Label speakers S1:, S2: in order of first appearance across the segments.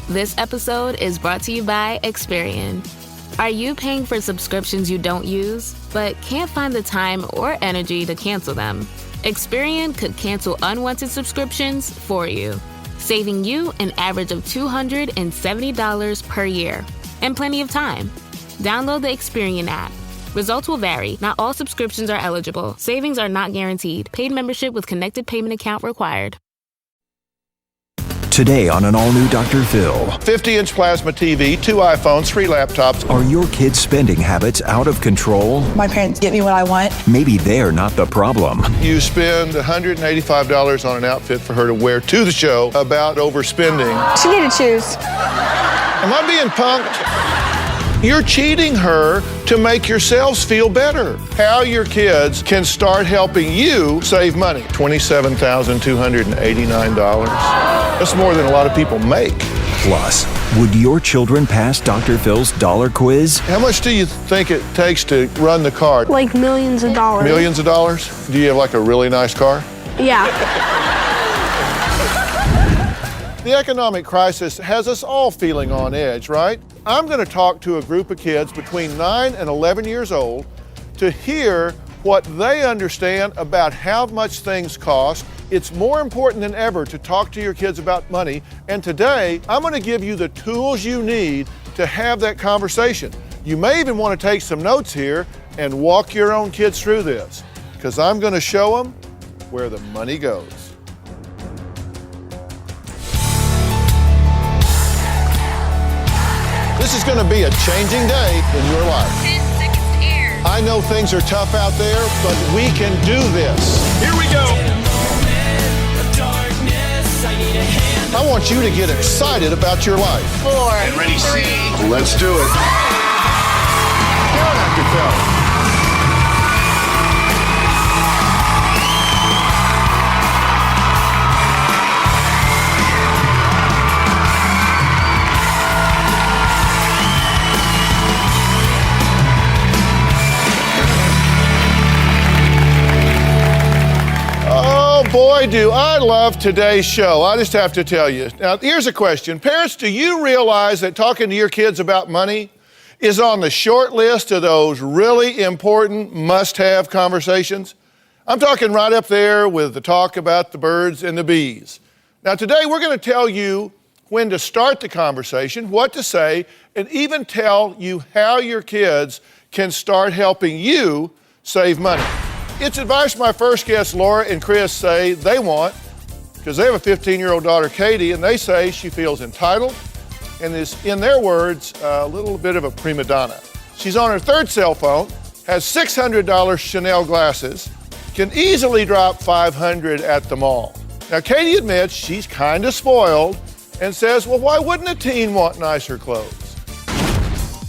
S1: This episode is brought to you by Experian. Are you paying for subscriptions you don't use, but can't find the time or energy to cancel them? Experian could cancel unwanted subscriptions for you, saving you an average of $270 per year and plenty of time. Download the Experian app. Results will vary. Not all subscriptions are eligible. Savings are not guaranteed. Paid membership with connected payment account required.
S2: Today on an all-new Dr. Phil.
S3: 50-inch plasma TV, 2 iPhones, 3 laptops.
S2: Are your kids' spending habits out of control?
S4: My parents get me what I want.
S2: Maybe they're not the problem.
S3: You spend $185 on an outfit for her to wear to the show about overspending.
S4: She needed shoes.
S3: Am I being punked? You're cheating her to make yourselves feel better. How your kids can start helping you save money. $27,289. That's more than a lot of people make.
S2: Plus, would your children pass Dr. Phil's dollar quiz?
S3: How much do you think it takes to run the car?
S5: Like millions of dollars.
S3: Millions of dollars? Do you have like a really nice car?
S5: Yeah.
S3: The economic crisis has us all feeling on edge, right? I'm going to talk to a group of kids between 9 and 11 years old to hear what they understand about how much things cost. It's more important than ever to talk to your kids about money. And today, I'm going to give you the tools you need to have that conversation. You may even want to take some notes here and walk your own kids through this, because I'm going to show them where the money goes. This is going to be a changing day in your life.
S6: 10 seconds to air.
S3: I know things are tough out there, but we can do this. Here we go. I want you to get excited about your life.
S6: 4,
S3: Get ready, see. Let's do it. Go, Dr. Phil. Boy, do I love today's show. I just have to tell you. Now, here's a question. Parents, do you realize that talking to your kids about money is on the short list of those really important must-have conversations? I'm talking right up there with the talk about the birds and the bees. Now, today we're going to tell you when to start the conversation, what to say, and even tell you how your kids can start helping you save money. It's advice my first guests, Lora and Kris, say they want, because they have a 15-year-old daughter, Katy, and they say she feels entitled and is, in their words, a little bit of a prima donna. She's on her 3rd cell phone, has $600 Chanel glasses, can easily drop $500 at the mall. Now, Katy admits she's kind of spoiled and says, well, why wouldn't a teen want nicer clothes?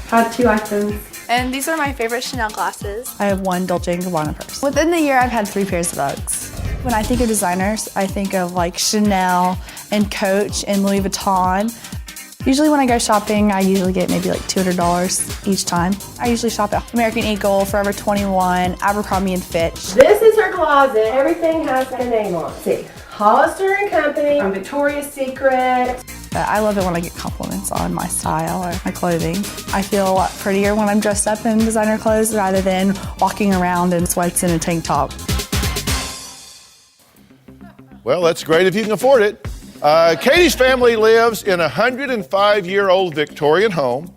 S7: Had 2 items.
S5: And these are my favorite Chanel glasses.
S4: I have 1 Dolce & Gabbana purse. Within the year, I've had 3 pairs of Uggs. When I think of designers, I think of like Chanel and Coach and Louis Vuitton. Usually when I go shopping, I usually get maybe like $200 each time. I usually shop at American Eagle, Forever 21, Abercrombie & Fitch.
S7: This is her closet. Everything has a name on it. See, Hollister & Company, from Victoria's Secret.
S4: I love it when I get compliments on my style or my clothing. I feel a lot prettier when I'm dressed up in designer clothes rather than walking around in sweats and a tank top.
S3: Well, that's great if you can afford it. Katy's family lives in a 105-year-old Victorian home,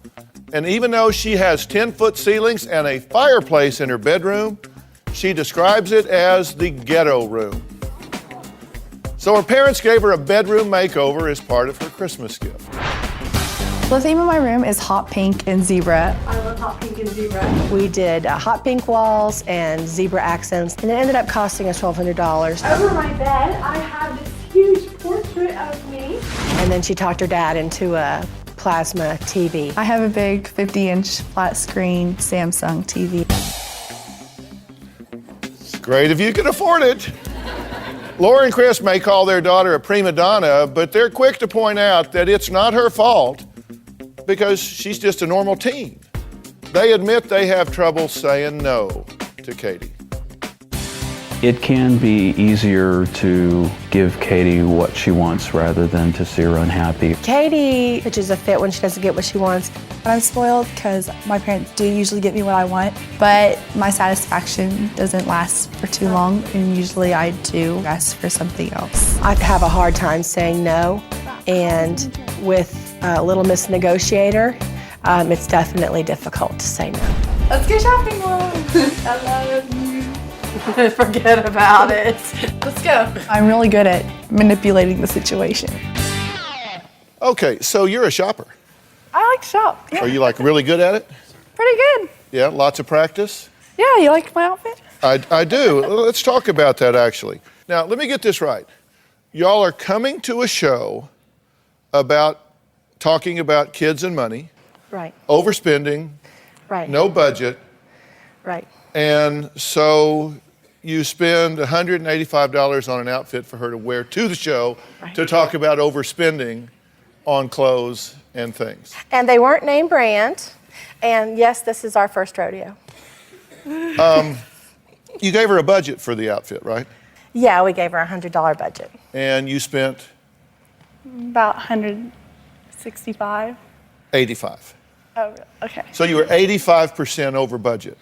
S3: and even though she has 10-foot ceilings and a fireplace in her bedroom, she describes it as the ghetto room. So her parents gave her a bedroom makeover as part of her Christmas gift.
S4: The theme of my room is hot pink and zebra.
S7: I love hot pink and zebra.
S8: We did hot pink walls and zebra accents, and it ended up costing us $1,200.
S7: Over my bed, I have this huge portrait of me.
S8: And then she talked her dad into a plasma TV.
S4: I have a big 50-inch flat screen Samsung TV.
S3: It's great if you can afford it. Lora and Kris may call their daughter a prima donna, but they're quick to point out that it's not her fault because she's just a normal teen. They admit they have trouble saying no to Katy.
S6: It can be easier to give Katy what she wants rather than to see her unhappy.
S8: Katy pitches a fit when she doesn't get what she wants.
S4: I'm spoiled because my parents do usually get me what I want, but my satisfaction doesn't last for too long, and usually I do ask for something else.
S8: I have a hard time saying no, and with Little Miss Negotiator, it's definitely difficult to say no.
S4: Let's go shopping, Mom. I love you. Forget about it. Let's go. I'm really good at manipulating the situation.
S3: Okay, so you're a shopper.
S4: I like to shop. Yeah.
S3: Are you like really good at it?
S4: Pretty good.
S3: Yeah, lots of practice?
S4: Yeah, you like my outfit?
S3: I do. Let's talk about that actually. Now, let me get this right. Y'all are coming to a show about talking about kids and money,
S8: Right,
S3: overspending,
S8: right,
S3: no budget,
S8: right.
S3: and so you spend $185 on an outfit for her to wear to the show to talk about overspending on clothes and things.
S8: And they weren't name brand, and yes, this is our first rodeo.
S3: You gave her a budget for the outfit, right?
S8: Yeah, we gave her a $100 budget.
S3: And you spent
S4: About 165.
S3: 85.
S4: Oh, okay.
S3: So you were 85% over budget.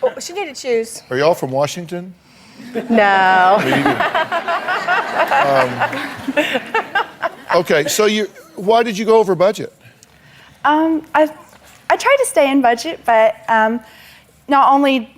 S8: Oh, she needed shoes.
S3: Are y'all from Washington?
S8: No.
S3: Okay, so why did you go over budget?
S4: I tried to stay in budget, but not only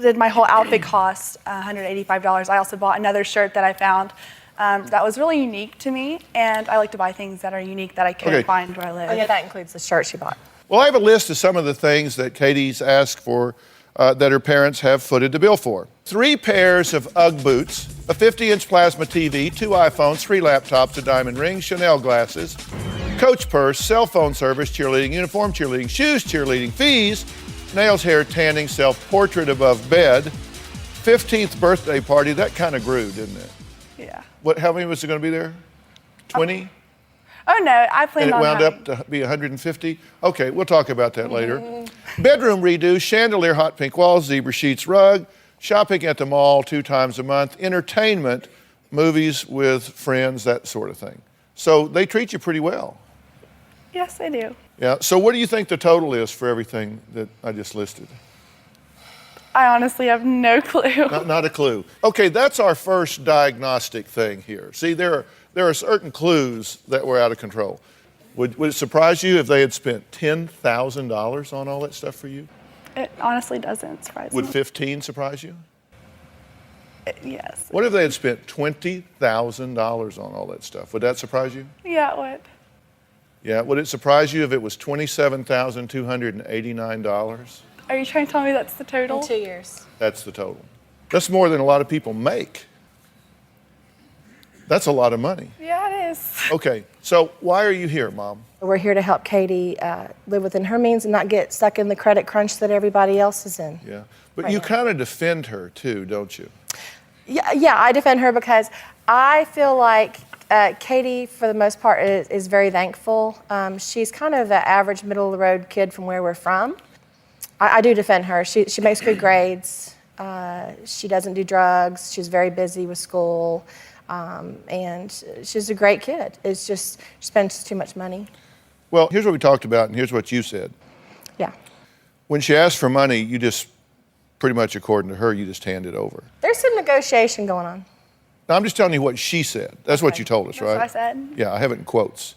S4: did my whole outfit cost $185, I also bought another shirt that I found that was really unique to me, and I like to buy things that are unique that I couldn't find where I live.
S8: Oh yeah, that includes the shirt she bought.
S3: Well, I have a list of some of the things that Katy's asked for that her parents have footed the bill for. 3 pairs of Ugg boots, a 50-inch plasma TV, 2 iPhones, 3 laptops, a diamond ring, Chanel glasses, Coach purse, cell phone service, cheerleading uniform, cheerleading shoes, cheerleading fees, nails, hair, tanning, self-portrait above bed, 15th birthday party. That kind of grew, didn't it?
S4: Yeah.
S3: How many was it going to be there? 20?
S4: Oh no, I planned
S3: And it
S4: on
S3: wound
S4: having...
S3: up to be 150? Okay, we'll talk about that later. Bedroom redo, chandelier, hot pink walls, zebra sheets, rug, shopping at the mall 2 times a month, entertainment, movies with friends, that sort of thing. So they treat you pretty well.
S4: Yes, I do.
S3: Yeah, so what do you think the total is for everything that I just listed?
S4: I honestly have no clue.
S3: Not a clue. Okay, that's our first diagnostic thing here. See, there are certain clues that were out of control. Would it surprise you if they had spent $10,000 on all that stuff for you?
S4: It honestly doesn't surprise
S3: Would
S4: me.
S3: 15 surprise you?
S4: Yes.
S3: What if they had spent $20,000 on all that stuff? Would that surprise you?
S4: Yeah, what?
S3: Yeah, would it surprise you if it was $27,289?
S4: Are you trying to tell me that's the total?
S8: In 2 years.
S3: That's the total. That's more than a lot of people make. That's a lot of money.
S4: Yeah, it is.
S3: Okay, so why are you here, Mom?
S8: We're here to help Katy live within her means and not get stuck in the credit crunch that everybody else is in.
S3: Yeah, but you kind of defend her too, don't you?
S8: Yeah, I defend her because I feel like Katy, for the most part, is very thankful. She's kind of the average middle-of-the-road kid from where we're from. I do defend her. She makes good grades. She doesn't do drugs. She's very busy with school. And she's a great kid. It's just she spends too much money.
S3: Well, here's what we talked about, and here's what you said.
S8: Yeah.
S3: When she asked for money, you just, pretty much according to her, you just hand it over.
S8: There's some negotiation going on.
S3: Now, I'm just telling you what she said. That's what you told us, right?
S4: That's what I said.
S3: Yeah, I have it in quotes.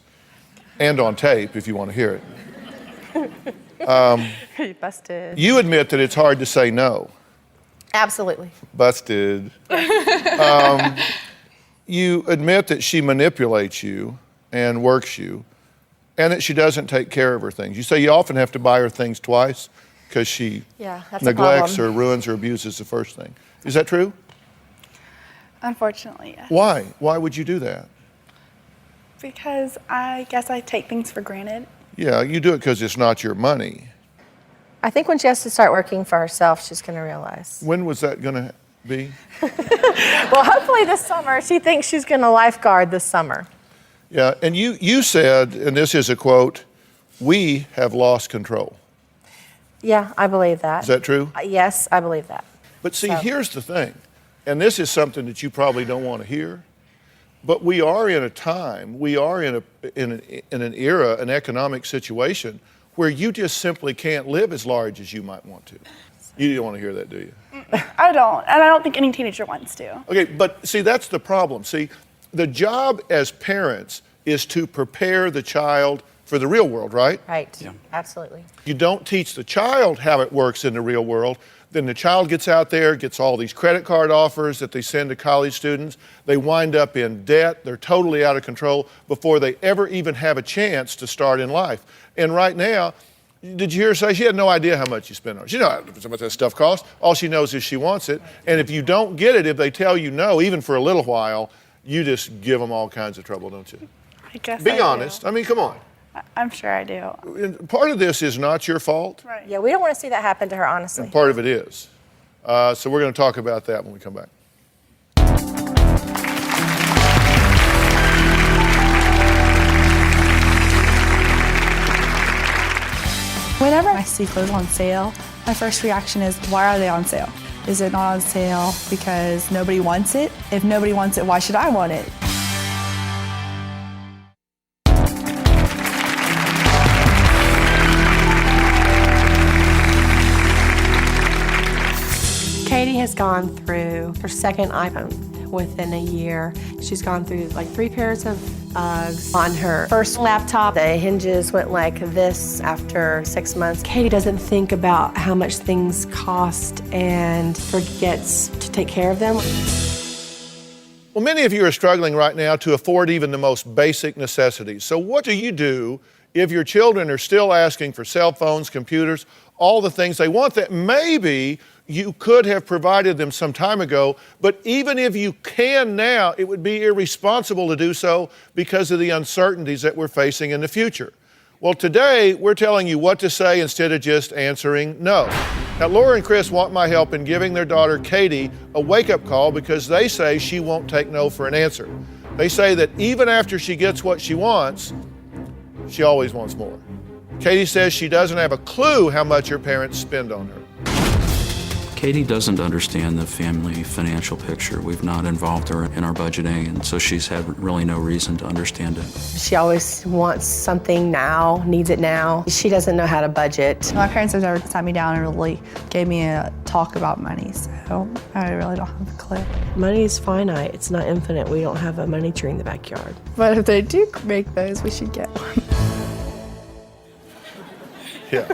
S3: And on tape, if you want to hear it.
S8: You busted.
S3: You admit that it's hard to say no.
S8: Absolutely.
S3: Busted. You admit that she manipulates you and works you, and that she doesn't take care of her things. You say you often have to buy her things twice because she
S8: That's
S3: neglects
S8: a
S3: or ruins or abuses the first thing. Is that true?
S4: Unfortunately, yes.
S3: Why? Why would you do that?
S4: Because I guess I take things for granted.
S3: Yeah, you do it because it's not your money.
S8: I think when she has to start working for herself, she's going to realize.
S3: When was that going to be?
S8: Well, hopefully this summer. She thinks she's going to lifeguard this summer.
S3: Yeah, and you said, and this is a quote, "We have lost control."
S8: Yeah, I believe that.
S3: Is that true?
S8: Yes, I believe that.
S3: But see,
S8: So-
S3: here's the thing. and this is something that you probably don't want to hear, but we are in a time, we are in an era, an economic situation where you just simply can't live as large as you might want to. You don't want to hear that, do you?
S5: I don't, and I don't think any teenager wants to.
S3: Okay, but see, that's the problem. See, the job as parents is to prepare the child for the real world, right?
S8: Right, absolutely.
S3: You don't teach the child how it works in the real world, then the child gets out there, gets all these credit card offers that they send to college students. They wind up in debt. They're totally out of control before they ever even have a chance to start in life. And right now, did you hear her say she had no idea how much you spend on it? She knows how much that stuff costs. All she knows is she wants it. And if you don't get it, if they tell you no, even for a little while, you just give them all kinds of trouble, don't you?
S5: I guess
S3: Be honest. I mean, come on.
S5: I'm sure I do.
S3: And part of this is not your fault.
S5: Right.
S8: Yeah, we don't want to see that happen to her, honestly.
S3: And part of it is. So we're going to talk about that when we come back.
S4: Whenever I see clothes on sale, my first reaction is, why are they on sale? Is it not on sale because nobody wants it? If nobody wants it, why should I want it?
S9: Katy has gone through her second iPhone within a year. She's gone through like 3 pairs of Uggs. On her first laptop, the hinges went like this after 6 months. Katy doesn't think about how much things cost and forgets to take care of them.
S3: Well, many of you are struggling right now to afford even the most basic necessities. So what do you do if your children are still asking for cell phones, computers, all the things they want that maybe you could have provided them some time ago, but even if you can now, it would be irresponsible to do so because of the uncertainties that we're facing in the future. Well, today, we're telling you what to say instead of just answering no. Now, Lora and Kris want my help in giving their daughter, Katy, a wake-up call because they say she won't take no for an answer. They say that even after she gets what she wants, she always wants more. Katy says she doesn't have a clue how much her parents spend on her.
S6: Katy doesn't understand the family financial picture. We've not involved her in our budgeting, and so she's had really no reason to understand it.
S9: She always wants something now, needs it now. She doesn't know how to budget.
S4: My parents have never sat me down and really gave me a talk about money, so I really don't have a clue.
S9: Money is finite, it's not infinite. We don't have a money tree in the backyard.
S4: But if they do make those, we should get one.
S3: Yeah.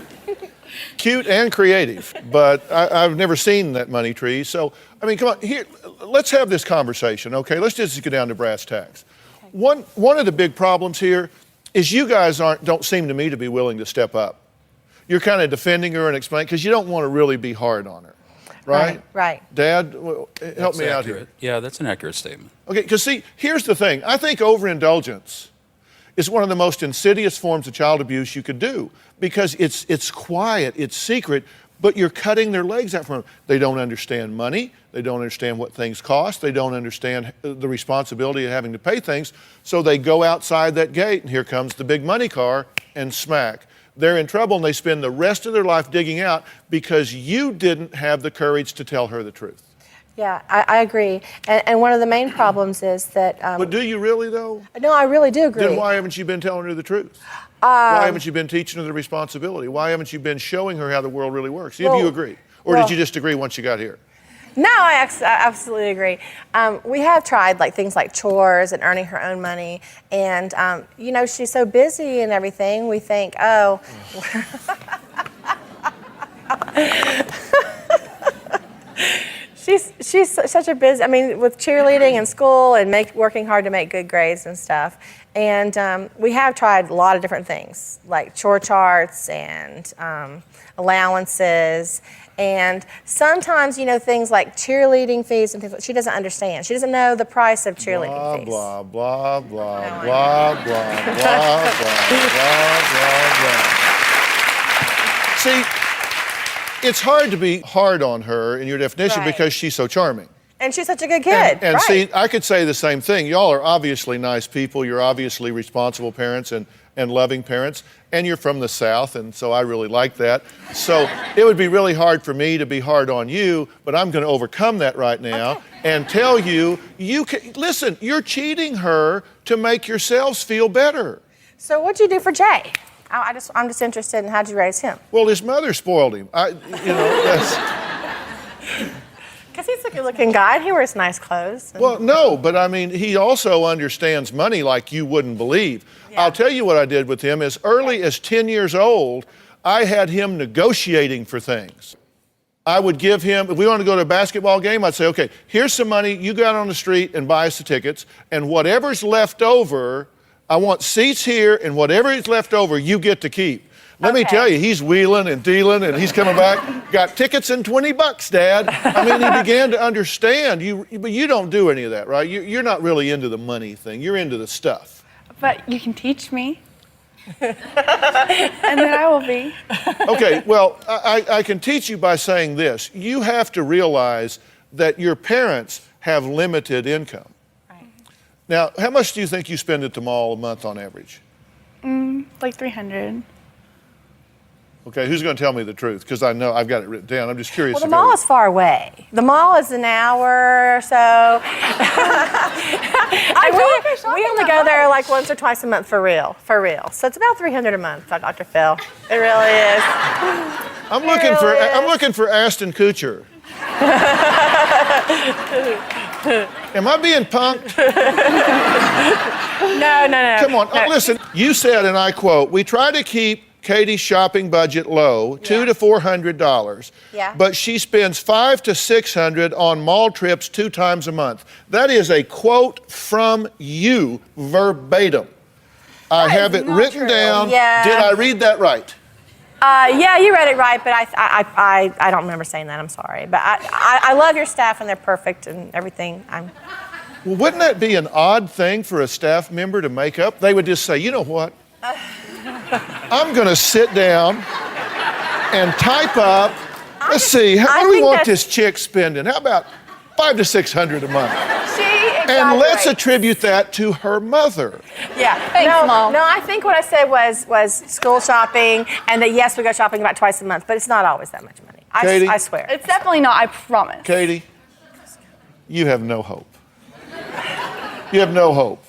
S3: Cute and creative, but I've never seen that money tree. So, I mean, come on, here, let's have this conversation, okay? Let's just get down to brass tacks. Okay. One of the big problems here is you guys don't seem to me to be willing to step up. You're kind of defending her and explaining, because you don't want to really be hard on her, right?
S8: Right.
S3: Dad, help me out here.
S6: Yeah, that's an accurate statement.
S3: Okay, because see, here's the thing. I think overindulgence is one of the most insidious forms of child abuse you could do because it's quiet, it's secret, but you're cutting their legs out from them. They don't understand money. They don't understand what things cost. They don't understand the responsibility of having to pay things. So they go outside that gate, and here comes the big money car, and smack. They're in trouble, and they spend the rest of their life digging out because you didn't have the courage to tell her the truth.
S8: Yeah, I agree. And one of the main problems is that...
S3: but do you really, though?
S8: No, I really do agree.
S3: Then why haven't you been telling her the truth? Why haven't you been teaching her the responsibility? Why haven't you been showing her how the world really works? If you agree. Or did you just agree once you got here?
S8: No, I absolutely agree. We have tried things like chores and earning her own money. And, she's so busy and everything, we think, oh... She's such a busy, with cheerleading and school and working hard to make good grades and stuff. And we have tried a lot of different things, like chore charts and allowances. And sometimes, things like cheerleading fees and things like she doesn't understand. She doesn't know the price of cheerleading fees.
S3: Blah, blah, blah, blah, blah, blah, blah, blah, blah, blah. See, it's hard to be hard on her in your definition because she's so charming.
S8: And she's such a good kid.
S3: And
S8: right.
S3: see, I could say the same thing. Y'all are obviously nice people. You're obviously responsible parents and loving parents. And you're from the South, and so I really like that. So it would be really hard for me to be hard on you, but I'm going to overcome that right now and tell you, listen, you're cheating her to make yourselves feel better.
S8: So what'd you do for Jay? I'm just interested in how'd you raise him?
S3: Well, his mother spoiled him. That's...
S8: Because he's a good-looking guy. He wears nice clothes.
S3: Well, no, but I mean, he also understands money like you wouldn't believe. Yeah. I'll tell you what I did with him. As early as 10 years old, I had him negotiating for things. I would give him, if we wanted to go to a basketball game, I'd say, okay, here's some money. You go out on the street and buy us the tickets. And whatever's left over, I want seats here, and whatever is left over, you get to keep. Let me tell you, he's wheeling and dealing, and he's coming back. Got tickets and $20, Dad. I mean, he began to understand. But you don't do any of that, right? You're not really into the money thing. You're into the stuff.
S5: But you can teach me. And then I will be.
S3: Okay, well, I can teach you by saying this. You have to realize that your parents have limited income.
S5: Right.
S3: Now, how much do you think you spend at the mall a month on average?
S5: Like $300.
S3: Okay, who's going to tell me the truth? Because I know I've got it written down. I'm just curious.
S8: Well, the mall is far away. The mall is an hour or so. We only go there like once or twice a month for real. So it's about $300 a month, Dr. Phil. It really is.
S3: I'm looking for Ashton Kutcher. Am I being punked?
S8: No.
S3: Come on, listen. You said, and I quote, "We try to keep Katy's shopping budget low, $200 to $400.
S8: Yeah.
S3: But she spends $500 to $600 on mall trips 2 times a month." That is a quote from you, verbatim. I have it written down.
S8: Yeah.
S3: Did I read that right?
S8: Yeah, you read it right, but I don't remember saying that. I'm sorry, but I love your staff and they're perfect and everything.
S3: Well, wouldn't that be an odd thing for a staff member to make up? They would just say, you know what? I'm going to sit down and type up. Let's see, what do we want this chick spending? How about $500 to $600 a month? And let's attribute that to her mother.
S8: Yeah. Thanks, Mom. No, I think what I said was school shopping, and that yes, we go shopping about twice a month, but it's not always that much money.
S3: Katy?
S8: I swear.
S5: It's definitely not, I promise.
S3: Katy, you have no hope. You have no hope.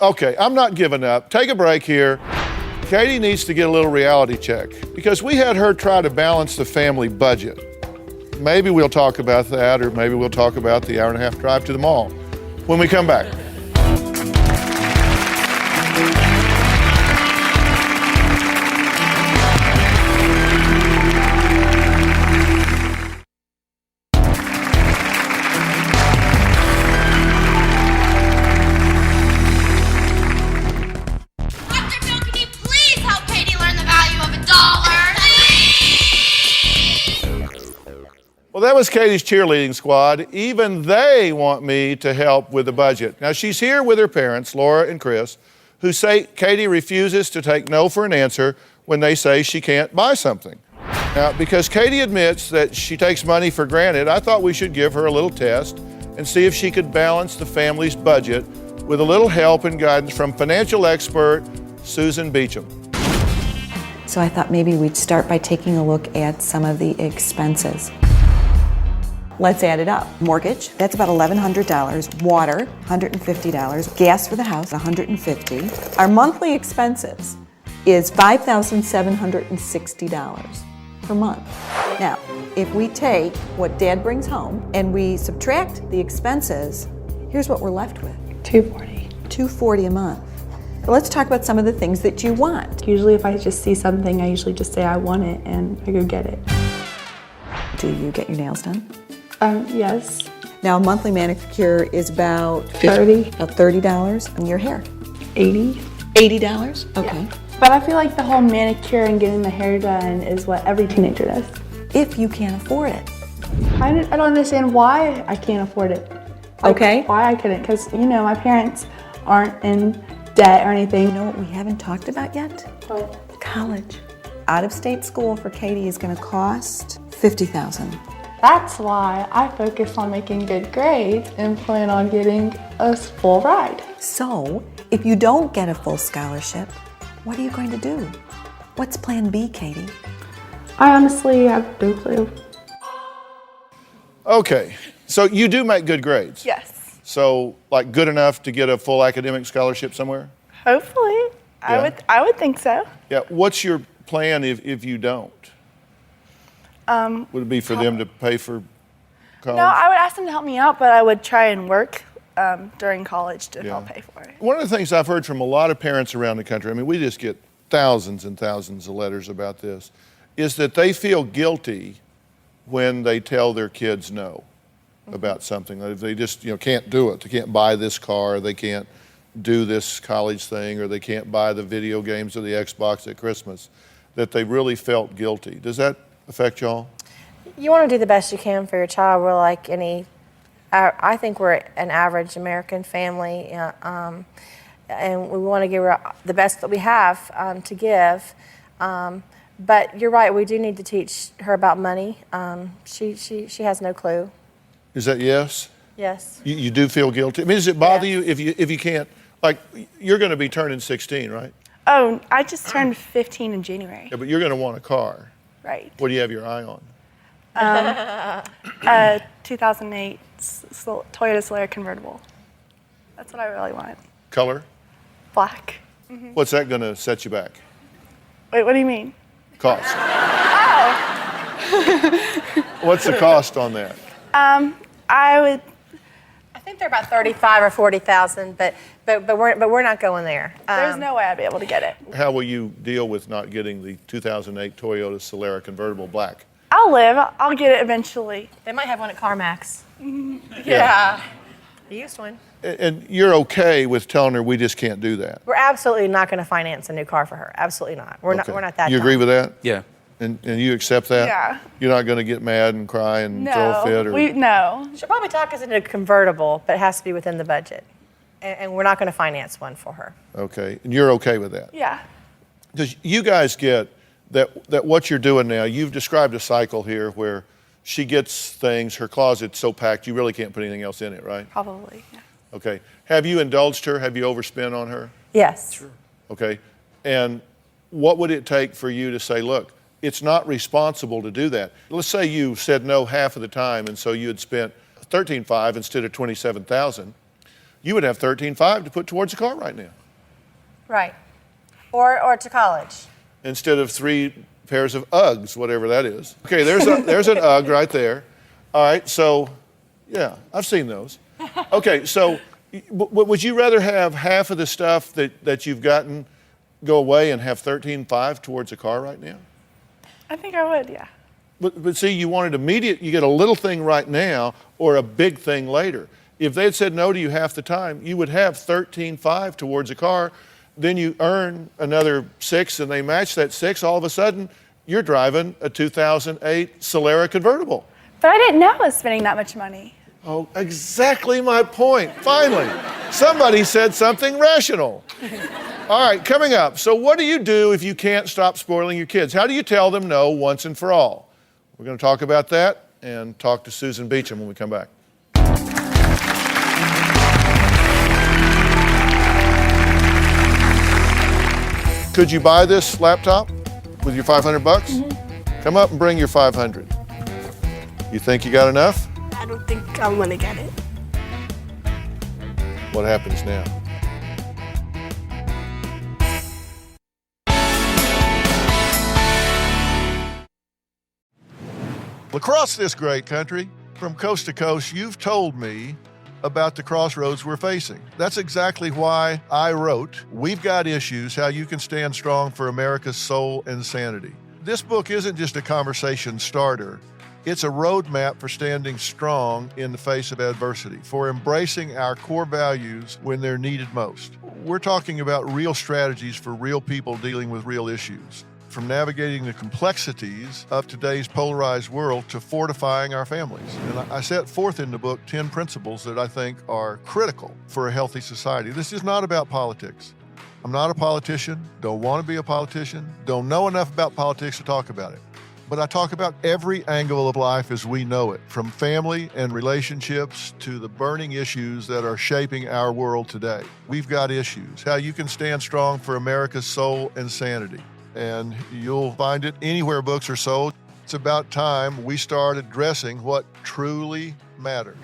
S3: Okay, I'm not giving up. Take a break here. Katy needs to get a little reality check because we had her try to balance the family budget. Maybe we'll talk about that, or maybe we'll talk about the hour-and-a-half drive to the mall when we come back. Well, that was Katy's cheerleading squad. Even they want me to help with the budget. Now, she's here with her parents, Lora and Kris, who say Katy refuses to take no for an answer when they say she can't buy something. Now, because Katy admits that she takes money for granted, I thought we should give her a little test and see if she could balance the family's budget with a little help and guidance from financial expert Susan Beacham.
S10: So I thought maybe we'd start by taking a look at some of the expenses. Let's add it up. Mortgage, that's about $1,100. Water, $150. Gas for the house, $150. Our monthly expenses is $5,760 per month. Now, if we take what Dad brings home and we subtract the expenses, here's what we're left with.
S4: $240.
S10: $240 a month. But let's talk about some of the things that you want.
S4: Usually if I just see something, I usually just say I want it and I go get it.
S10: Do you get your nails done?
S4: Yes.
S10: Now, a monthly manicure is about $30, and your hair?
S4: $80.
S10: $80? Okay.
S4: Yeah. But I feel like the whole manicure and getting the hair done is what every teenager does.
S10: If you can't afford it.
S4: I don't understand why I can't afford it. Like,
S10: okay.
S4: Why I couldn't, because, you know, my parents aren't in debt or anything.
S10: You know what we haven't talked about yet?
S4: What?
S10: College. Out-of-state school for Katy is going to cost $50,000.
S4: That's why I focus on making good grades and plan on getting a full ride.
S10: So, if you don't get a full scholarship, what are you going to do? What's plan B, Katy?
S4: I honestly have no clue.
S3: Okay, so you do make good grades?
S5: Yes.
S3: So, like, good enough to get a full academic scholarship somewhere?
S5: Hopefully.
S3: Yeah.
S5: I would think so.
S3: Yeah, what's your plan if you don't? Would it be for them to pay for college?
S5: No, I would ask them to help me out, but I would try and work during college to help pay for it.
S3: One of the things I've heard from a lot of parents around the country, I mean, we just get thousands and thousands of letters about this, is that they feel guilty when they tell their kids no about something. If they just can't do it, they can't buy this car, they can't do this college thing, or they can't buy the video games or the Xbox at Christmas, that they really felt guilty. Does that affect y'all?
S8: You want to do the best you can for your child. We're like I think we're an average American family, and we want to give her the best that we have to give. But you're right, we do need to teach her about money. She has no clue.
S3: Is that yes?
S8: Yes.
S3: You do feel guilty? I mean, does it bother you if you can't, like, you're going to be turning 16, right?
S5: Oh, I just turned 15 in January.
S3: Yeah, but you're going to want a car.
S5: Right.
S3: What do you have your eye on?
S5: 2008 Toyota Solara convertible. That's what I really want.
S3: Color?
S5: Black.
S3: What's that going to set you back?
S5: Wait, what do you mean?
S3: Cost.
S5: Oh.
S3: What's the cost on that?
S5: I
S8: think they're about 35 or 40,000, but we're not going there.
S5: There's no way I'd be able to get it.
S3: How will you deal with not getting the 2008 Toyota Solara convertible black?
S5: I'll live. I'll get it eventually.
S8: They might have one at CarMax.
S5: Yeah.
S8: The used one.
S3: And you're okay with telling her we just can't do that?
S8: We're absolutely not going to finance a new car for her. Absolutely not. We're not that.
S3: You agree with that?
S6: Yeah.
S3: And you accept that?
S5: Yeah.
S3: You're not going to get mad and cry and throw a fit?
S5: No.
S8: She'll probably talk us into a convertible, but it has to be within the budget. And we're not going to finance one for her.
S3: Okay. And you're okay with that?
S5: Yeah.
S3: Because you guys get that what you're doing now, you've described a cycle here where she gets things, her closet's so packed, you really can't put anything else in it, right?
S5: Probably, yeah.
S3: Okay. Have you indulged her? Have you overspent on her?
S8: Yes. Sure.
S3: Okay. And what would it take for you to say, look, it's not responsible to do that? Let's say you said no half of the time, and so you had spent $13,500 instead of $27,000. You would have $13,500 to put towards a car right now.
S8: Right. Or to college.
S3: Instead of 3 pairs of Uggs, whatever that is. Okay, there's an Ugg right there. All right, so, yeah, I've seen those. Okay, so would you rather have half of the stuff that you've gotten go away and have $13,500 towards a car right now?
S5: I think I would, yeah.
S3: But see, you wanted immediate, you get a little thing right now or a big thing later. If they had said no to you half the time, you would have $13,500 towards a car. Then you earn another $6,000 and they match that $6,000. All of a sudden, you're driving a 2008 Solara convertible.
S5: But I didn't know I was spending that much money.
S3: Oh, exactly my point. Finally, somebody said something rational. All right, coming up. So what do you do if you can't stop spoiling your kids? How do you tell them no once and for all? We're going to talk about that and talk to Susan Beacham when we come back. Could you buy this laptop with your $500? Mm-hmm. Come up and bring your $500. You think you got enough?
S11: I don't think I'm gonna get it.
S3: What happens now? Across this great country, from coast to coast, you've told me about the crossroads we're facing. That's exactly why I wrote We've Got Issues, How You Can Stand Strong for America's Soul and Sanity. This book isn't just a conversation starter. It's a roadmap for standing strong in the face of adversity, for embracing our core values when they're needed most. We're talking about real strategies for real people dealing with real issues, from navigating the complexities of today's polarized world to fortifying our families. And I set forth in the book 10 principles that I think are critical for a healthy society. This is not about politics. I'm not a politician, don't want to be a politician, don't know enough about politics to talk about it. But I talk about every angle of life as we know it, from family and relationships to the burning issues that are shaping our world today. We've got issues, how you can stand strong for America's soul and sanity. And you'll find it anywhere books are sold. It's about time we start addressing what truly matters.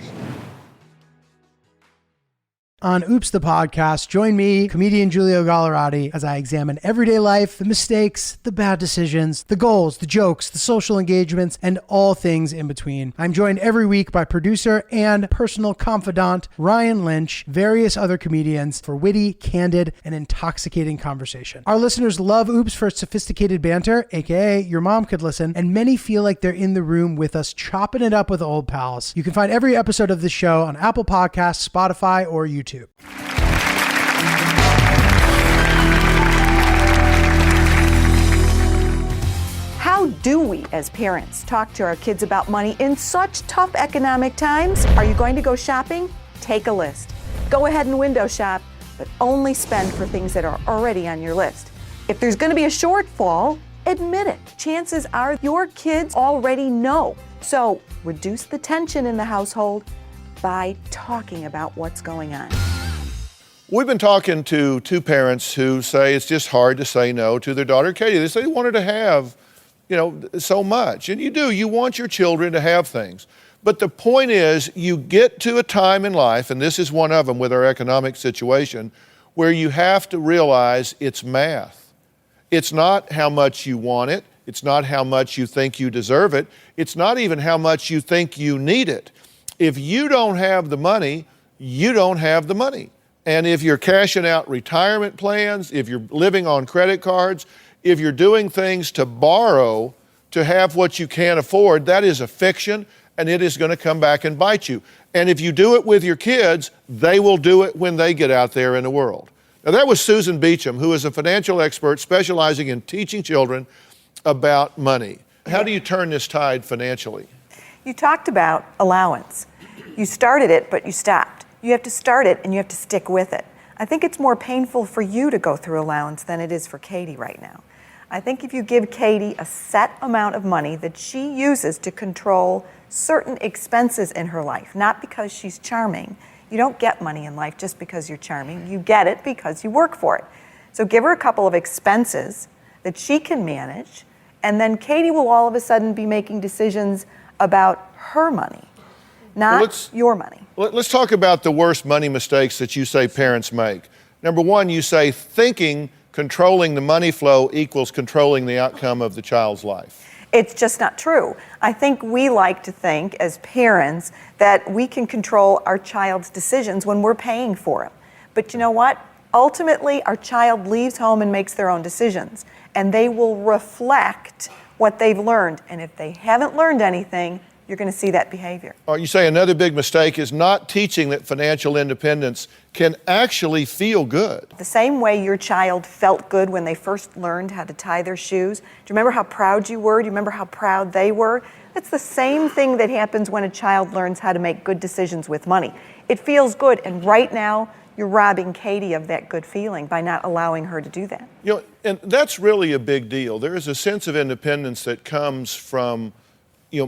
S12: On Oops, the podcast, join me, comedian Giulio Gallerati, as I examine everyday life, the mistakes, the bad decisions, the goals, the jokes, the social engagements, and all things in between. I'm joined every week by producer and personal confidant Ryan Lynch, various other comedians, for witty, candid, and intoxicating conversation. Our listeners love Oops for its sophisticated banter, aka your mom could listen, and many feel like they're in the room with us chopping it up with old pals. You can find every episode of the show on Apple Podcasts, Spotify, or YouTube.
S10: How do we, as parents, talk to our kids about money in such tough economic times? Are you going to go shopping? Take a list. Go ahead and window shop, but only spend for things that are already on your list. If there's going to be a shortfall, admit it. Chances are your kids already know. So reduce the tension in the household by talking about what's going on.
S3: We've been talking to two parents who say it's just hard to say no to their daughter, Katy. They say they want her to have, so much. And you want your children to have things. But the point is, you get to a time in life, and this is one of them with our economic situation, where you have to realize it's math. It's not how much you want it. It's not how much you think you deserve it. It's not even how much you think you need it. If you don't have the money, you don't have the money. And if you're cashing out retirement plans, if you're living on credit cards, if you're doing things to borrow to have what you can't afford, that is a fiction, and it is going to come back and bite you. And if you do it with your kids, they will do it when they get out there in the world. Now, that was Susan Beacham, who is a financial expert specializing in teaching children about money. How do you turn this tide financially?
S10: You talked about allowance. You started it, but you stopped. You have to start it and you have to stick with it. I think it's more painful for you to go through allowance than it is for Katy right now. I think if you give Katy a set amount of money that she uses to control certain expenses in her life, not because she's charming. You don't get money in life just because you're charming. You get it because you work for it. So give her a couple of expenses that she can manage, and then Katy will all of a sudden be making decisions about her money, not your money.
S3: Let's talk about the worst money mistakes that you say parents make. Number one, you say thinking controlling the money flow equals controlling the outcome of the child's life.
S10: It's just not true. I think we like to think as parents that we can control our child's decisions when we're paying for them. But you know what? Ultimately, our child leaves home and makes their own decisions, and they will reflect what they've learned. And if they haven't learned anything, you're going to see that behavior. You say another big mistake is not teaching that financial independence can actually feel good. The same way your child felt good when they first learned how to tie their shoes. Do you remember how proud you were? Do you remember how proud they were? It's the same thing that happens when a child learns how to make good decisions with money. It feels good, and right now, you're robbing Katy of that good feeling by not allowing her to do that.
S3: And that's really a big deal. There is a sense of independence that comes from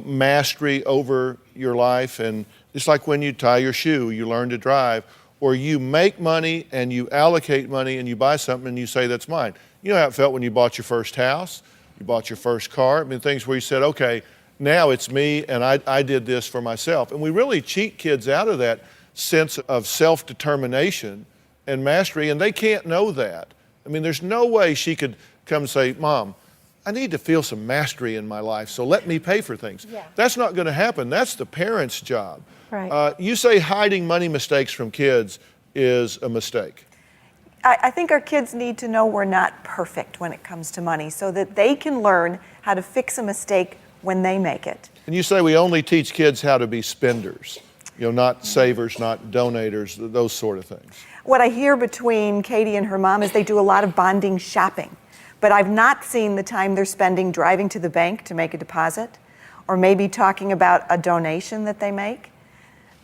S3: mastery over your life. And it's like when you tie your shoe, you learn to drive, or you make money and you allocate money and you buy something and you say, that's mine. You know how it felt when you bought your first house, you bought your first car. Things where you said, okay, now it's me and I did this for myself. And we really cheat kids out of that sense of self-determination and mastery, and they can't know that. There's no way she could come and say, Mom, I need to feel some mastery in my life, so let me pay for things. Yeah. That's not going to happen. That's the parent's job.
S10: Right.
S3: You say hiding money mistakes from kids is a mistake.
S10: I think our kids need to know we're not perfect when it comes to money so that they can learn how to fix a mistake when they make it.
S3: And you say we only teach kids how to be spenders, not savers, not donators, those sort of things.
S10: What I hear between Katy and her mom is they do a lot of bonding shopping. But I've not seen the time they're spending driving to the bank to make a deposit, or maybe talking about a donation that they make,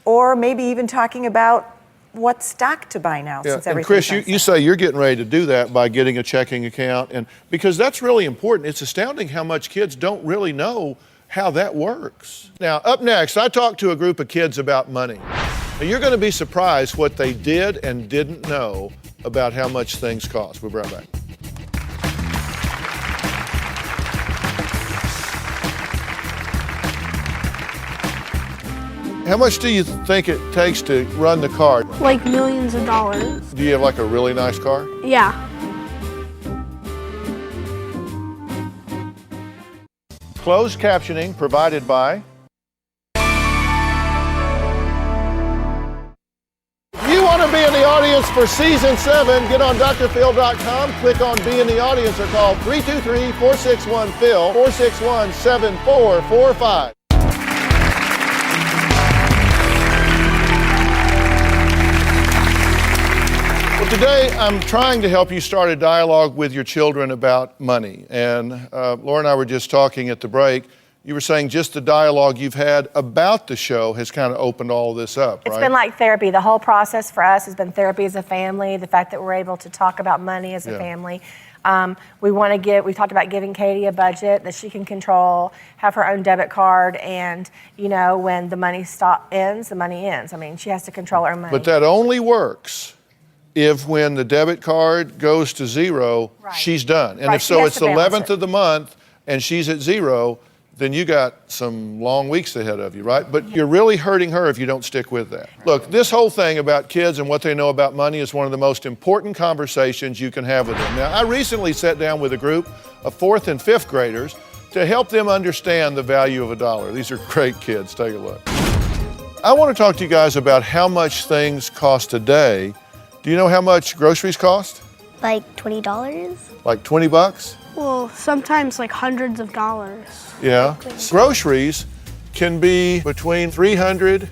S10: or maybe even talking about what stock to buy now since
S3: and
S10: everything's
S3: Kris,
S10: on
S3: you
S10: sale.
S3: say you're getting ready to do that by getting a checking account, and because that's really important. It's astounding how much kids don't really know how that works. Now, up next, I talked to a group of kids about money. Now, you're going to be surprised what they did and didn't know about how much things cost. We'll be right back. How much do you think it takes to run the car?
S11: Like millions of dollars.
S3: Do you have like a really nice car?
S11: Yeah.
S3: Closed captioning provided by. If you want to be in the audience for season 7, get on drphil.com, click on Be in the Audience, or call 323-461-PHIL, 461-7445. Well, today I'm trying to help you start a dialogue with your children about money. And Lora and I were just talking at the break. You were saying just the dialogue you've had about the show has kind of opened all of this up, right?
S8: It's been like therapy. The whole process for us has been therapy as a family. The fact that we're able to talk about money as a family. We talked about giving Katy a budget that she can control, have her own debit card, and, you know, when the money ends, the money ends. I mean, she has to control her money.
S3: But that only works if when the debit card goes to zero, she's done. And if so, it's the 11th of the month and she's at zero, then you got some long weeks ahead of you, right? But you're really hurting her if you don't stick with that. Look, this whole thing about kids and what they know about money is one of the most important conversations you can have with them. Now, I recently sat down with a group of 4th and 5th graders to help them understand the value of a dollar. These are great kids. Take a look. I want to talk to you guys about how much things cost today. Do you know how much groceries cost?
S11: Like $20?
S3: Like 20 bucks?
S11: Well, sometimes like hundreds of dollars.
S3: Yeah. Groceries can be between $300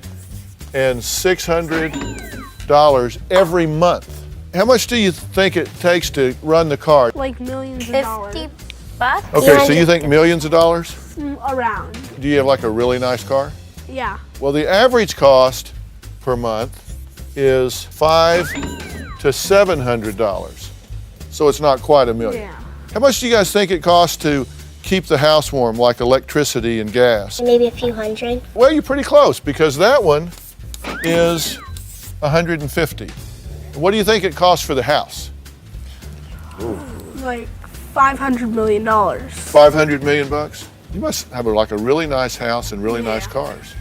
S3: and $600 every month. How much do you think it takes to run the car?
S11: Like millions of dollars.
S5: 50 bucks?
S3: Okay, so you think millions of dollars?
S11: Around.
S3: Do you have like a really nice car?
S11: Yeah.
S3: Well, the average cost per month is $500 to $700. So it's not quite a million.
S11: Yeah.
S3: How much do you guys think it costs to keep the house warm, like electricity and gas?
S11: Maybe a few hundred.
S3: Well, you're pretty close, because that one is $150. What do you think it costs for the house?
S11: Like $500 million.
S3: 500 million bucks? You must have like a really nice house and really nice cars.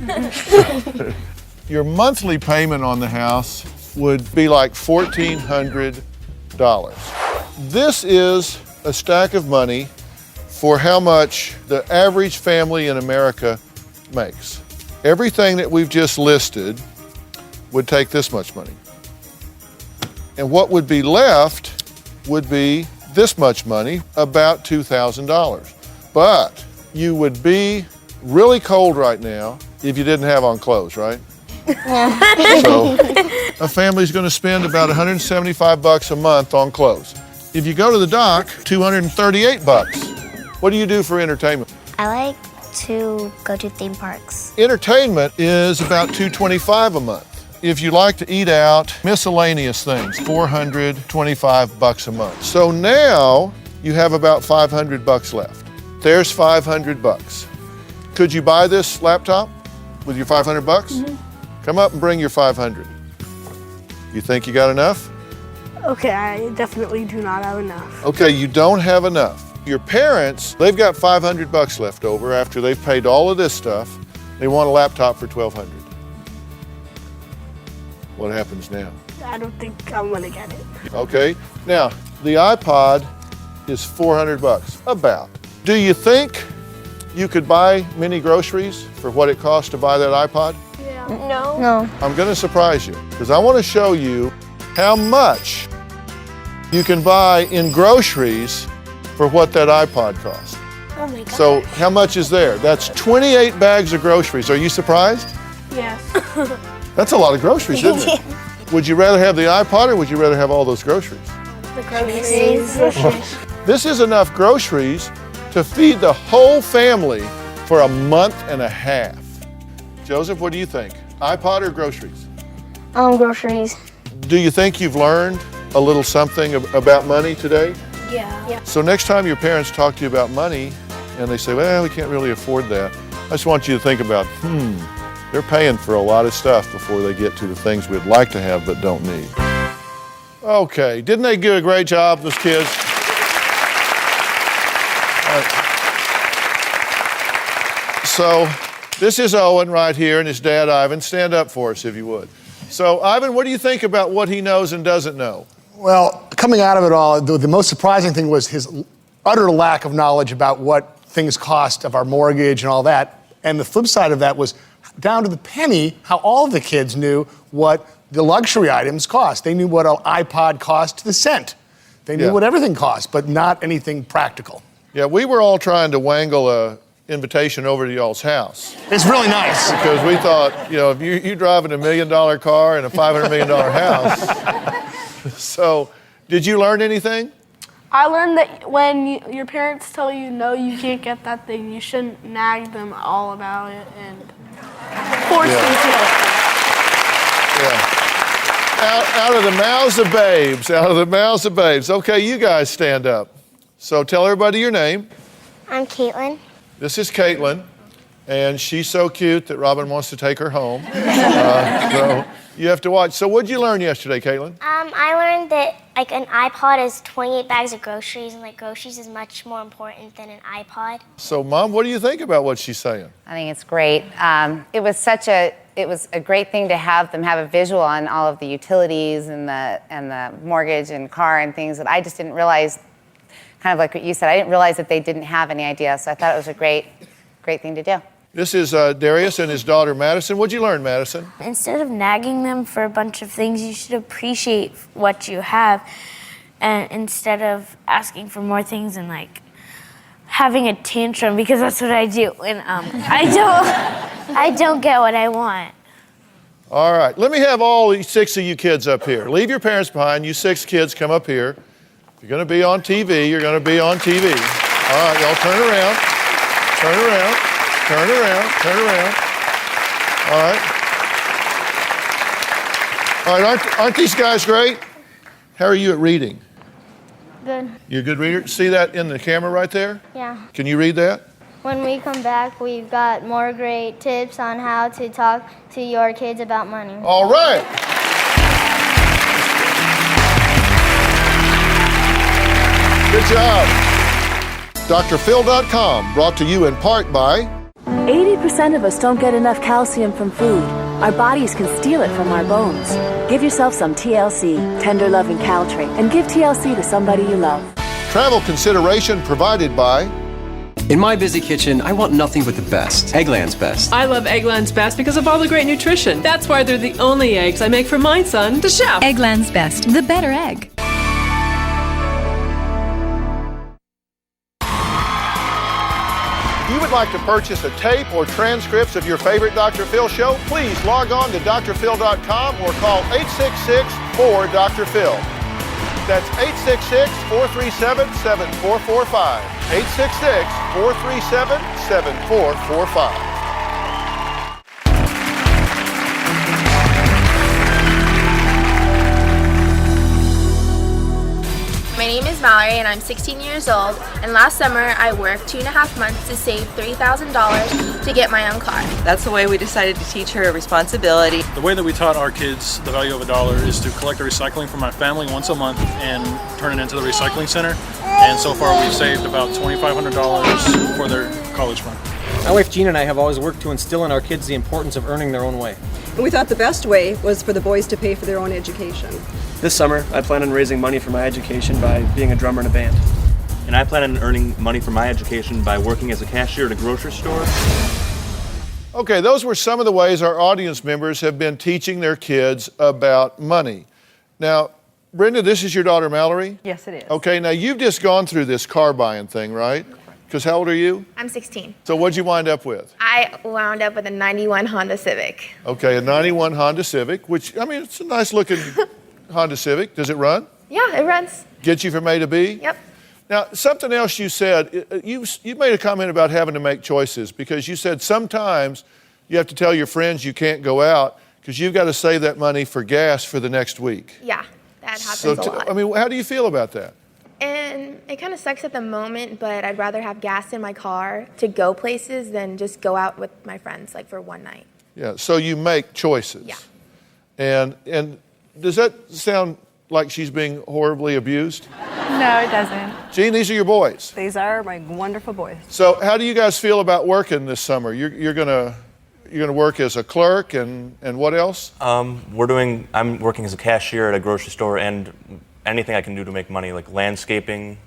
S3: Your monthly payment on the house would be like $1,400. This is a stack of money for how much the average family in America makes. Everything that we've just listed would take this much money. And what would be left would be this much money, about $2,000. But you would be really cold right now if you didn't have on clothes, right? So a family's going to spend about 175 bucks a month on clothes. If you go to the dock, 238 bucks. What do you do for entertainment?
S11: I like to go to theme parks.
S3: Entertainment is about $225 a month. If you like to eat out, miscellaneous things, 425 bucks a month. So now you have about 500 bucks left. There's 500 bucks. Could you buy this laptop with your 500 bucks? Mm-hmm. Come up and bring your 500. You think you got enough?
S11: Okay, I definitely do not have enough.
S3: Okay, you don't have enough. Your parents, they've got 500 bucks left over after they've paid all of this stuff. They want a laptop for $1,200. What happens now?
S11: I don't think I'm gonna get it.
S3: Okay, now the iPod is 400 bucks, about. Do you think you could buy mini groceries for what it costs to buy that iPod?
S11: Yeah.
S5: No.
S3: I'm gonna surprise you, because I want to show you how much you can buy in groceries for what that iPod costs.
S11: Oh my God.
S3: So how much is there? That's 28 bags of groceries. Are you surprised?
S11: Yes.
S3: That's a lot of groceries, isn't it? Would you rather have the iPod or would you rather have all those groceries?
S11: The groceries.
S3: This is enough groceries to feed the whole family for a month and a half. Joseph, what do you think? iPod or groceries?
S11: Groceries.
S3: Do you think you've learned a little something about money today?
S5: Yeah.
S3: So next time your parents talk to you about money and they say, well, we can't really afford that, I just want you to think about, they're paying for a lot of stuff before they get to the things we'd like to have but don't need. Okay, didn't they do a great job, those kids? So this is Owen right here and his dad, Ivan. Stand up for us if you would. So Ivan, what do you think about what he knows and doesn't know?
S13: Well, coming out of it all, the most surprising thing was his utter lack of knowledge about what things cost of our mortgage and all that. And the flip side of that was down to the penny how all of the kids knew what the luxury items cost. They knew what an iPod cost to the cent. They knew what everything cost, but not anything practical.
S3: Yeah, we were all trying to wangle a invitation over to y'all's house.
S13: It's really nice.
S3: Because we thought, if you driving $1 million car in a $500 million house. So, did you learn anything?
S11: I learned that when your parents tell you no, you can't get that thing, you shouldn't nag them all about it and force them to.
S3: Yeah. Out of the mouths of babes, out of the mouths of babes. Okay, you guys stand up. So tell everybody your name.
S14: I'm Caitlin.
S3: This is Caitlin, and she's so cute that Robin wants to take her home. So you have to watch. So what did you learn yesterday, Caitlin?
S14: I learned that an iPod is 28 bags of groceries, and groceries is much more important than an iPod.
S3: So Mom, what do you think about what she's saying?
S15: I think it's great. It was a great thing to have them have a visual on all of the utilities and the mortgage and car and things that I just didn't realize. Kind of like what you said, I didn't realize that they didn't have any idea, so I thought it was a great thing to do.
S3: This is Darius and his daughter Madison. What'd you learn, Madison?
S16: Instead of nagging them for a bunch of things, you should appreciate what you have, and instead of asking for more things and having a tantrum, because that's what I do when I don't get what I want.
S3: All right, let me have all 6 of you kids up here. Leave your parents behind. You 6 kids, come up here. If you're going to be on TV, you're going to be on TV. All right, y'all turn around. Turn around. Turn around. Turn around. All right. All right, aren't these guys great? How are you at reading?
S14: Good.
S3: You're a good reader? See that in the camera right there?
S14: Yeah.
S3: Can you read that?
S14: When we come back, we've got more great tips on how to talk to your kids about money.
S3: All right. Good job. DrPhil.com, brought to you in part by
S17: 80% of us don't get enough calcium from food. Our bodies can steal it from our bones. Give yourself some TLC, Tender Loving Caltrate, and give TLC to somebody you love.
S3: Travel consideration provided by
S18: In my busy kitchen, I want nothing but the best. Eggland's Best.
S19: I love Eggland's Best because of all the great nutrition. That's why they're the only eggs I make for my son, the chef.
S20: Eggland's Best, the better egg.
S3: If you would like to purchase a tape or transcripts of your favorite Dr. Phil show, please log on to drphil.com or call 866-4-DR-PHIL. That's 866-437-7445. 866-437-7445.
S21: My name is Mallory and I'm 16 years old, and last summer I worked 2.5 months to save $3,000 to get my own car.
S22: That's the way we decided to teach her responsibility.
S23: The way that we taught our kids the value of a dollar is to collect the recycling from my family once a month and turn it into the recycling center. And so far we've saved about $2,500 for their college fund.
S24: My wife Jean and I have always worked to instill in our kids the importance of earning their own way.
S25: And we thought the best way was for the boys to pay for their own education.
S26: This summer, I plan on raising money for my education by being a drummer in a band.
S27: And I plan on earning money for my education by working as a cashier at a grocery store.
S3: Okay, those were some of the ways our audience members have been teaching their kids about money. Now, Brenda, this is your daughter Mallory?
S8: Yes, it is.
S3: Okay, now you've just gone through this car buying thing, right? Because how old are you?
S21: I'm 16.
S3: So what'd you wind up with?
S21: I wound up with a 91 Honda Civic.
S3: Okay, a 91 Honda Civic, which, I mean, it's a nice looking Honda Civic. Does it run?
S21: Yeah, it runs.
S3: Get you from A to B?
S21: Yep.
S3: Now, something else you said, you made a comment about having to make choices because you said sometimes you have to tell your friends you can't go out because you've got to save that money for gas for the next week.
S21: Yeah, that happens
S3: So,
S21: a lot.
S3: I mean, how do you feel about that?
S21: And it kind of sucks at the moment, but I'd rather have gas in my car to go places than just go out with my friends like for one night.
S3: Yeah, so you make choices.
S21: Yeah.
S3: And does that sound like she's being horribly abused?
S5: No, it doesn't.
S3: Gene, these are your boys.
S25: These are my wonderful boys.
S3: So how do you guys feel about working this summer? You're gonna work as a clerk and what else?
S27: I'm working as a cashier at a grocery store, and anything I can do to make money, like landscaping,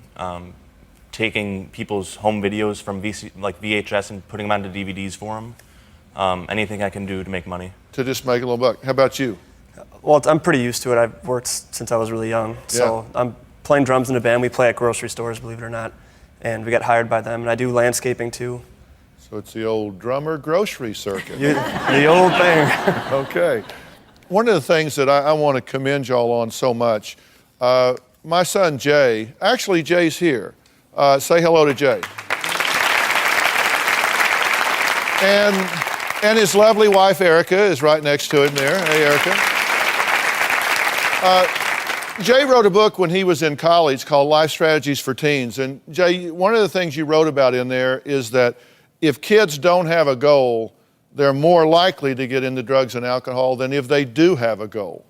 S27: taking people's home videos from VHS and putting them onto DVDs for them. Anything I can do to make money.
S3: To just make a little buck. How about you?
S26: Well, I'm pretty used to it. I've worked since I was really young. So I'm playing drums in a band. We play at grocery stores, believe it or not. And we get hired by them. And I do landscaping too.
S3: So it's the old drummer grocery circuit.
S26: The old thing.
S3: Okay. One of the things that I want to commend y'all on so much, my son Jay, actually Jay's here. Say hello to Jay. And his lovely wife Erica is right next to him there. Hey, Erica. Jay wrote a book when he was in college called Life Strategies for Teens. And Jay, one of the things you wrote about in there is that if kids don't have a goal, they're more likely to get into drugs and alcohol than if they do have a goal.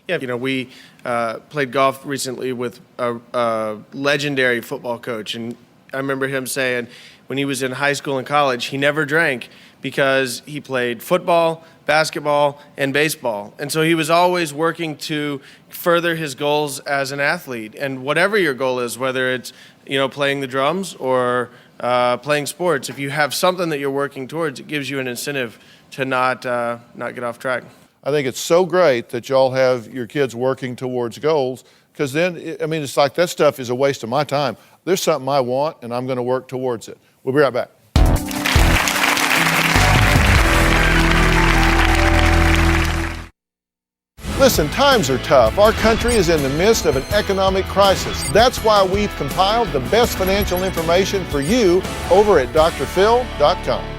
S1: Yeah, we played golf recently with a legendary football coach, and I remember him saying when he was in high school and college, he never drank because he played football, basketball, and baseball. And so he was always working to further his goals as an athlete. And whatever your goal is, whether it's playing the drums or playing sports, if you have something that you're working towards, it gives you an incentive to not get off track.
S3: I think it's so great that y'all have your kids working towards goals, because then, it's like that stuff is a waste of my time. There's something I want, and I'm going to work towards it. We'll be right back. Listen, times are tough. Our country is in the midst of an economic crisis. That's why we've compiled the best financial information for you over at drphil.com.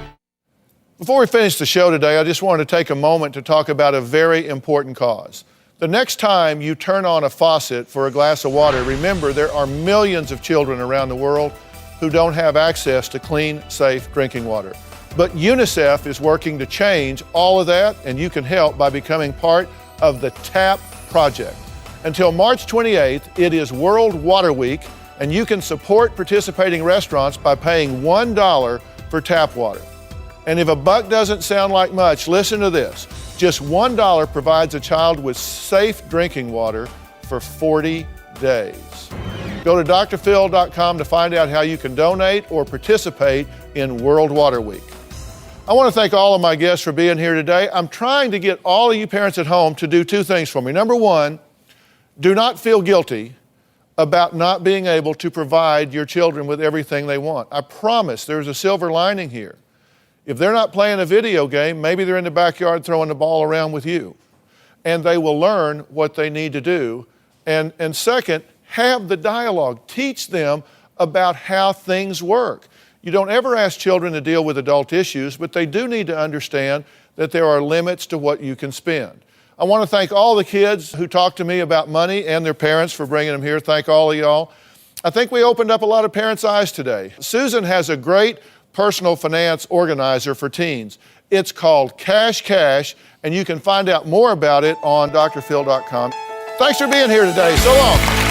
S3: Before we finish the show today, I just wanted to take a moment to talk about a very important cause. The next time you turn on a faucet for a glass of water, remember there are millions of children around the world who don't have access to clean, safe drinking water. But UNICEF is working to change all of that, and you can help by becoming part of the TAP project. Until March 28th, it is World Water Week, and you can support participating restaurants by paying $1 for tap water. And if a buck doesn't sound like much, listen to this. Just $1 provides a child with safe drinking water for 40 days. Go to drphil.com to find out how you can donate or participate in World Water Week. I want to thank all of my guests for being here today. I'm trying to get all of you parents at home to do two things for me. Number one, do not feel guilty about not being able to provide your children with everything they want. I promise there's a silver lining here. If they're not playing a video game, maybe they're in the backyard throwing the ball around with you. And they will learn what they need to do. And second, have the dialogue. Teach them about how things work. You don't ever ask children to deal with adult issues, but they do need to understand that there are limits to what you can spend. I want to thank all the kids who talked to me about money and their parents for bringing them here. Thank all of y'all. I think we opened up a lot of parents' eyes today. Susan has a great personal finance organizer for teens. It's called Cash Cash, and you can find out more about it on drphil.com. Thanks for being here today. So long.